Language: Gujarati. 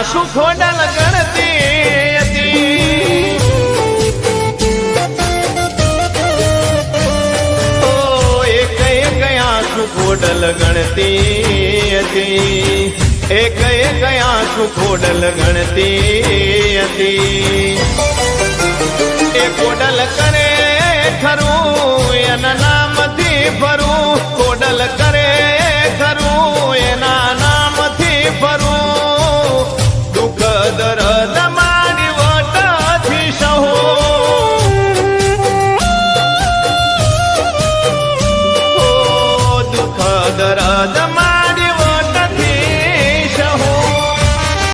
આંસુ ખોડલ ગણતી હતી ઓ એક એક આંસુ ખોડલ ગણતી હતી એક એક આંસુ ખોડલ ગણતી હતી એ ખોડલ કરે ખરું એના નામથી ફરું ખોડલ કરે ખરું એના નામથી ફરું દુઃખ દર્દ મારી વટથી સહુ દુઃખ દર્દ